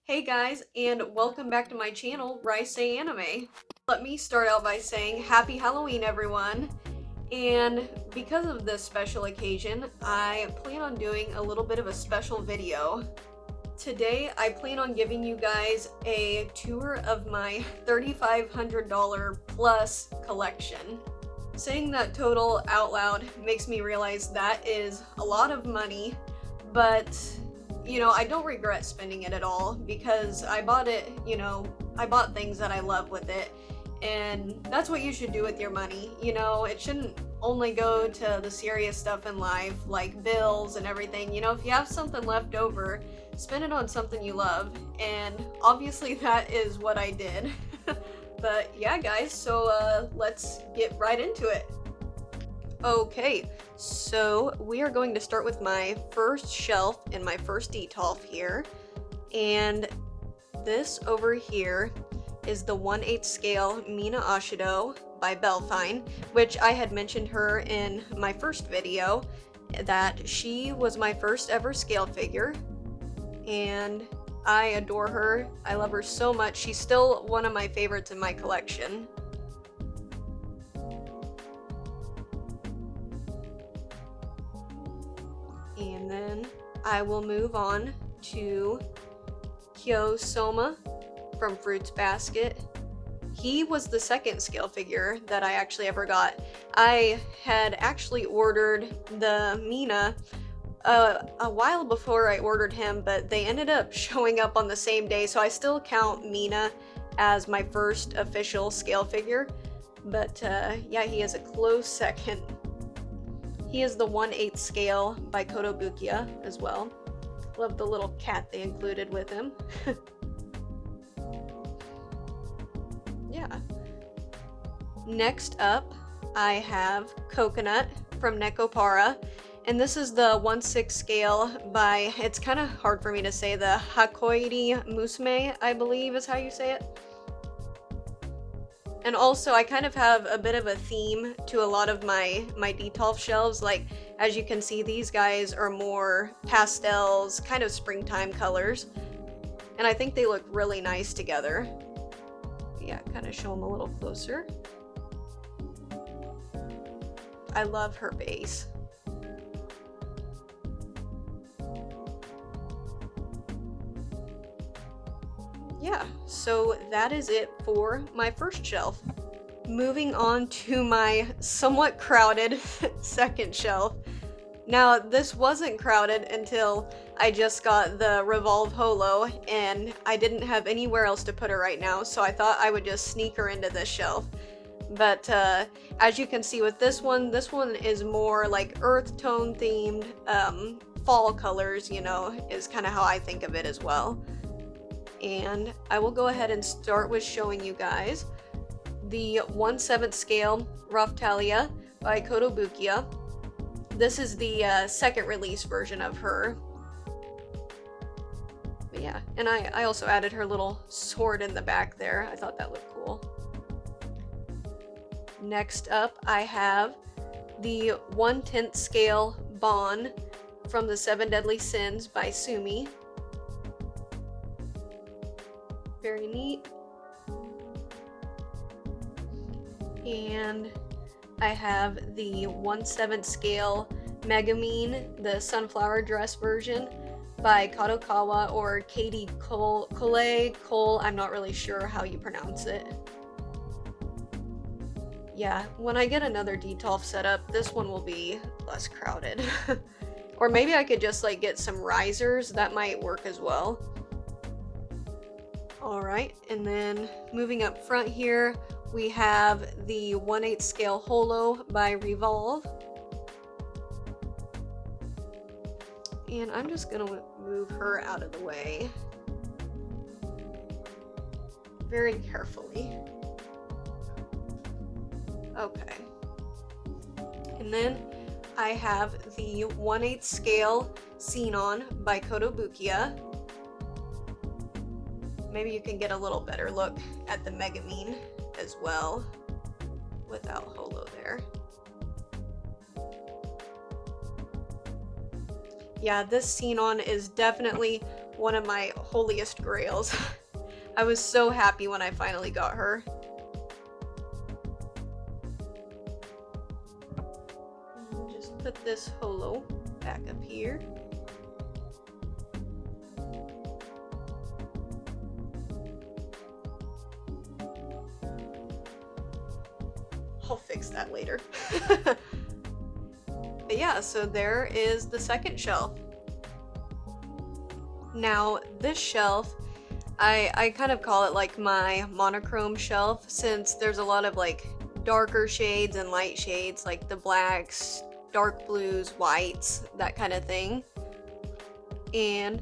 Hey guys, and welcome back to my channel, Rice Say Anime. Let me start out by saying Happy Halloween, everyone. And because of this special occasion, I plan on doing a little bit of a special video. Today, I plan on giving you guys a tour of my $3,500 plus collection. Saying that total out loud makes me realize that is a lot of money, but I don't regret spending it at all because I bought it, I bought things that I love with it. And that's what you should do with your money. It shouldn't only go to the serious stuff in life, like bills and everything. If you have something left over, spend it on something you love. And obviously, that is what I did. But yeah, guys, so let's get right into it. Okay, so we are going to start with my first shelf and my first detolf here. And this over here is the 1/8 scale Mina Ashido by Belfine, which I had mentioned her in my first video, that she was my first ever scale figure. And I adore her. I love her so much. She's still one of my favorites in my collection. And then I will move on to Kyo Soma from Fruits Basket. He was the second scale figure that I actually ever got. I had actually ordered the Mina a while before I ordered him, but they ended up showing up on the same day, so I still count Mina as my first official scale figure. But yeah, he is a close second. He is the 1/8 scale by Kotobukiya as well. Love the little cat they included with him. Yeah. Next up, I have Coconut from Nekopara. And this is the 1/6 scale by, it's kind of hard for me to say, the Hakoiri Musume, I believe is how you say it. And also, I kind of have a bit of a theme to a lot of my detolf shelves. Like, as you can see, these guys are more pastels, kind of springtime colors. And I think they look really nice together. Yeah, kind of show them a little closer. I love her base. Yeah, so that is it for my first shelf. Moving on to my somewhat crowded second shelf. Now, this wasn't crowded until I just got the Revolve Holo, and I didn't have anywhere else to put her right now, so I thought I would just sneak her into this shelf. But as you can see with this one is more like earth tone themed, fall colors, is kind of how I think of it as well. And I will go ahead and start with showing you guys the 1/7 scale Raphtalia by Kotobukiya. This is the second release version of her. But yeah, and I also added her little sword in the back there. I thought that looked cool. Next up, I have the 1/10 scale Bon from the 7 Deadly Sins by Sumi. Very neat. And I have the 1/7 scale Megumin, the sunflower dress version by Kadokawa, or Katie Cole, I'm not really sure how you pronounce it. Yeah, when I get another detolf set up, this one will be less crowded. Or maybe I could just like get some risers, that might work as well. Alright, and then moving up front here, we have the 1/8 scale Holo by Revolve. And I'm just gonna move her out of the way very carefully. Okay. And then I have the 1/8 scale Xenon by Kotobukiya. Maybe you can get a little better look at the Megumin as well without Holo there. Yeah, this Xenon is definitely one of my holiest grails. I was so happy when I finally got her. Just put this holo back up here. I'll fix that later. But yeah, so there is the second shelf. Now, this shelf, I kind of call it like my monochrome shelf, since there's a lot of like darker shades and light shades, like the blacks, dark blues, whites, that kind of thing. And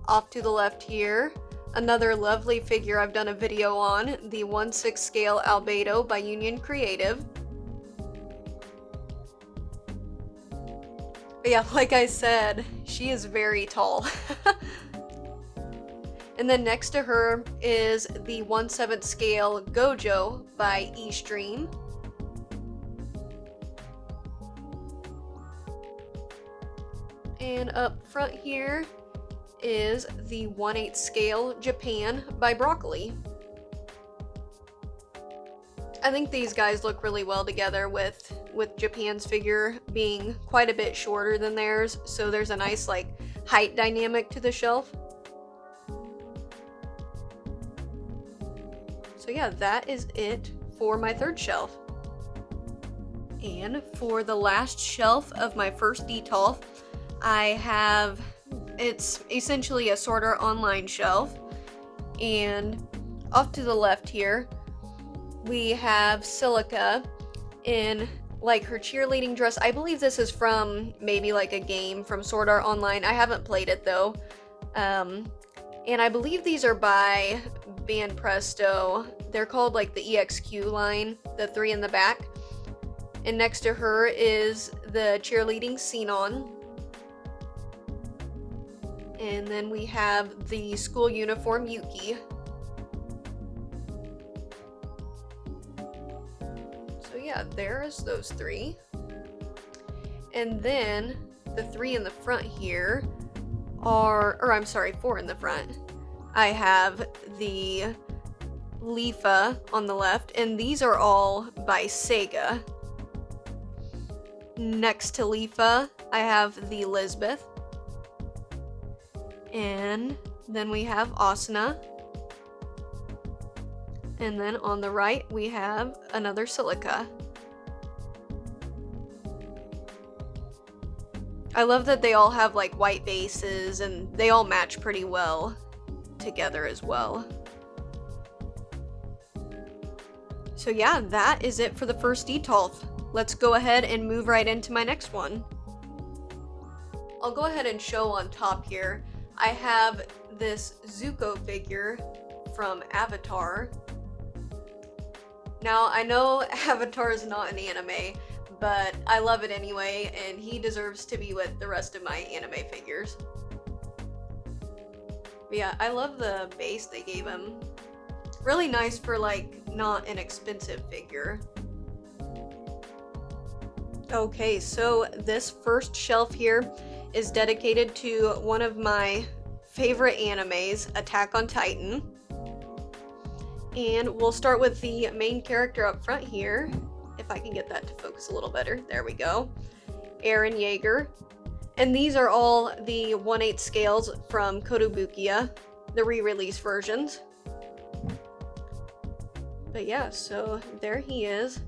off to the left here, another lovely figure I've done a video on, the 1/6 scale Albedo by Union Creative. But yeah, like I said, she is very tall. And then next to her is the 1/7 scale Gojo by Eastream. And up front here is the 1/8 scale Japan by Broccoli. I think these guys look really well together with Japan's figure being quite a bit shorter than theirs, so there's a nice like height dynamic to the shelf. So yeah, that is it for my third shelf. And for the last shelf of my first Detolf, I have, it's essentially a Sword Art Online shelf. And off to the left here, we have Silica in like her cheerleading dress. I believe this is from maybe like a game from Sword Art Online. I haven't played it though. And I believe these are by Banpresto. They're called like the EXQ line, the three in the back. And next to her is the cheerleading Xenon. And then we have the school uniform Yuki. So yeah, there's those three. And then the three in the front here are, or I'm sorry, four in the front. I have the Leafa on the left, and these are all by Sega. Next to Leafa, I have the Lisbeth. And then we have Asuna. And then on the right, we have another Silica. I love that they all have like white bases and they all match pretty well together as well. So yeah, that is it for the first Detolf. Let's go ahead and move right into my next one. I'll go ahead and show on top here. I have this Zuko figure from Avatar. Now, I know Avatar is not an anime, but I love it anyway, and he deserves to be with the rest of my anime figures. But yeah, I love the base they gave him. Really nice for like not an expensive figure. Okay, so this first shelf here is dedicated to one of my favorite animes, Attack on Titan. And we'll start with the main character up front here. If I can get that to focus a little better. There we go. Eren Yeager. And these are all the 1/8 scales from Kotobukiya, the re-release versions. But yeah, so there he is.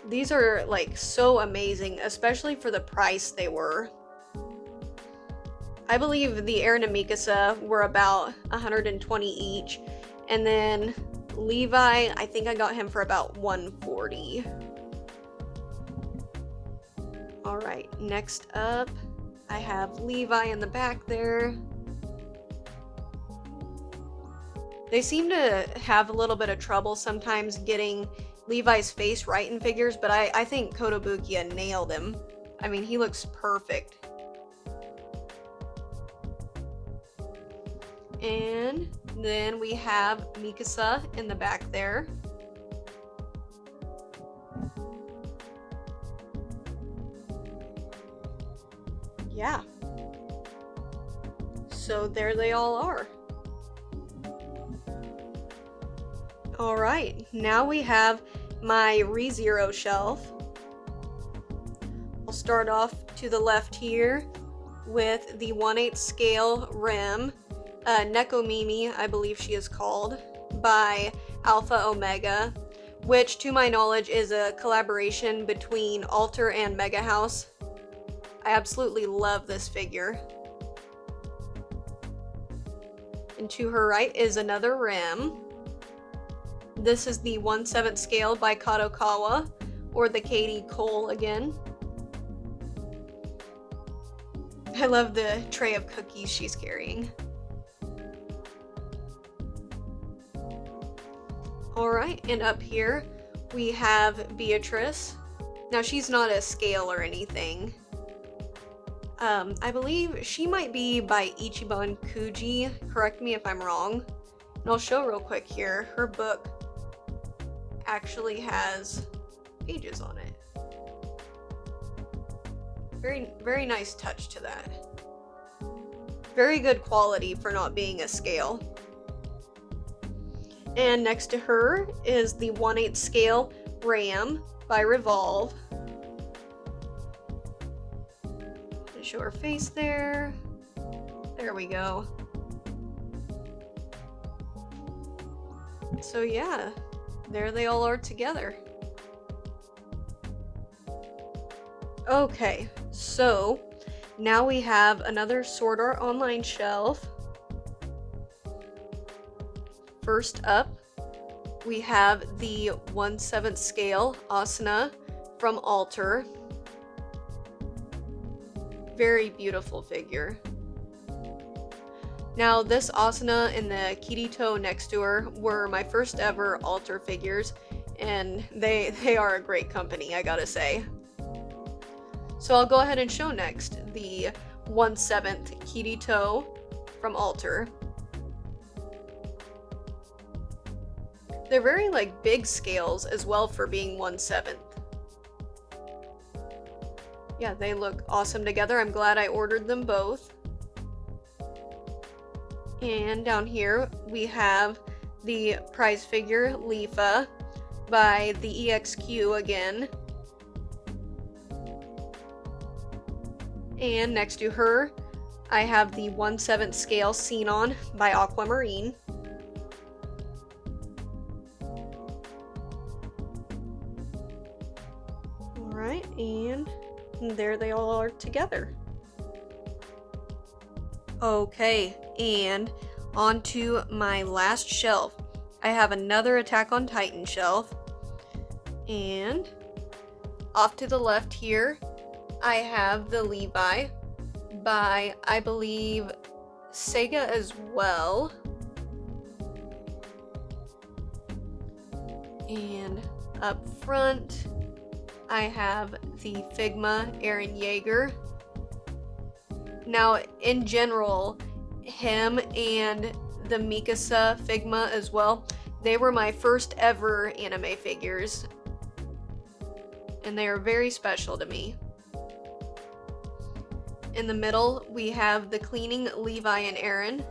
These are like so amazing, especially for the price they were. I believe the Eren and Mikasa were about 120 each, and then Levi, I think I got him for about 140. Alright, next up, I have Levi in the back there. They seem to have a little bit of trouble sometimes getting Levi's face right in figures, but I think Kotobukiya nailed him. I mean, he looks perfect. And then we have Mikasa in the back there. Yeah. So there they all are. Alright, now we have my ReZero shelf. I'll start off to the left here with the 1/8 scale Rim, Nekomimi, I believe she is called, by Alpha Omega, which to my knowledge is a collaboration between Alter and Mega House. I absolutely love this figure. And to her right is another Rim. This is the 1/7 scale by Kadokawa, or the Katie Cole again. I love the tray of cookies she's carrying. Alright, and up here we have Beatrice. Now she's not a scale or anything. I believe she might be by Ichiban Kuji, correct me if I'm wrong. And I'll show real quick here, her book actually has pages on it. Very nice touch to that. Very good quality for not being a scale. And next to her is the 1/8 scale Ram by Revolve. Show her face there. There we go. So yeah, there they all are together. Okay, so now we have another Sword Art Online shelf. First up, we have the 1/7 scale Asuna from Alter. Very beautiful figure. Now this Asuna and the Kirito next to her were my first ever Alter figures, and they are a great company, I gotta say. So I'll go ahead and show next the 1/7 Kirito from Alter. They're very big scales as well for being 1/7. Yeah, they look awesome together. I'm glad I ordered them both. And down here we have the prize figure Lifa by the EXQ again. And next to her, I have the 1/7 scale Xenon by Aquamarine. Alright, and there they all are together. Okay, and on to my last shelf. I have another Attack on Titan shelf. And off to the left here, I have the Levi by, I believe, Sega as well. And up front, I have the Figma Eren Yeager. Now, in general, him and the Mikasa Figma as well, they were my first ever anime figures. And they are very special to me. In the middle, we have the Cleaning Levi and Eren.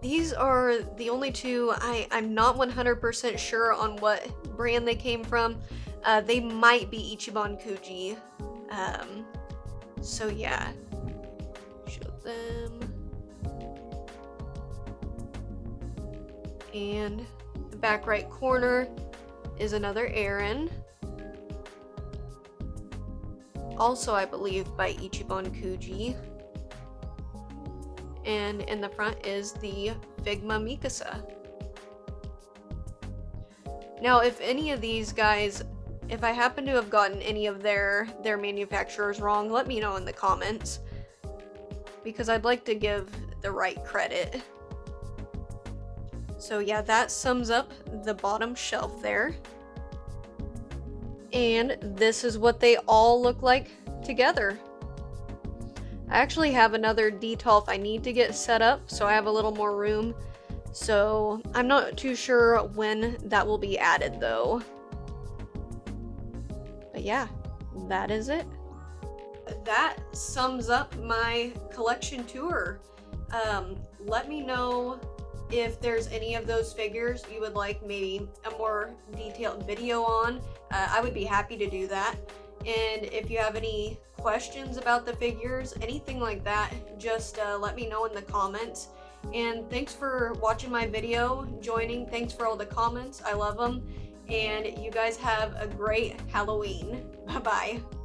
These are the only two. I'm not 100% sure on what brand they came from. They might be Ichiban Kuji. So yeah. Show them. And the back right corner is another Eren. Also, I believe, by Ichiban Kuji. And in the front is the Figma Mikasa. Now, if any of these guys, if I happen to have gotten any of their manufacturers wrong, let me know in the comments, because I'd like to give the right credit. So yeah, that sums up the bottom shelf there. And this is what they all look like together. I actually have another Detolf I need to get set up, so I have a little more room. So I'm not too sure when that will be added though. But yeah, that is it. That sums up my collection tour. Let me know if there's any of those figures you would like maybe a more detailed video on. I would be happy to do that. And if you have any questions about the figures, anything like that, just let me know in the comments. And thanks for watching my video, joining. Thanks for all the comments. I love them. And you guys have a great Halloween. Bye-bye.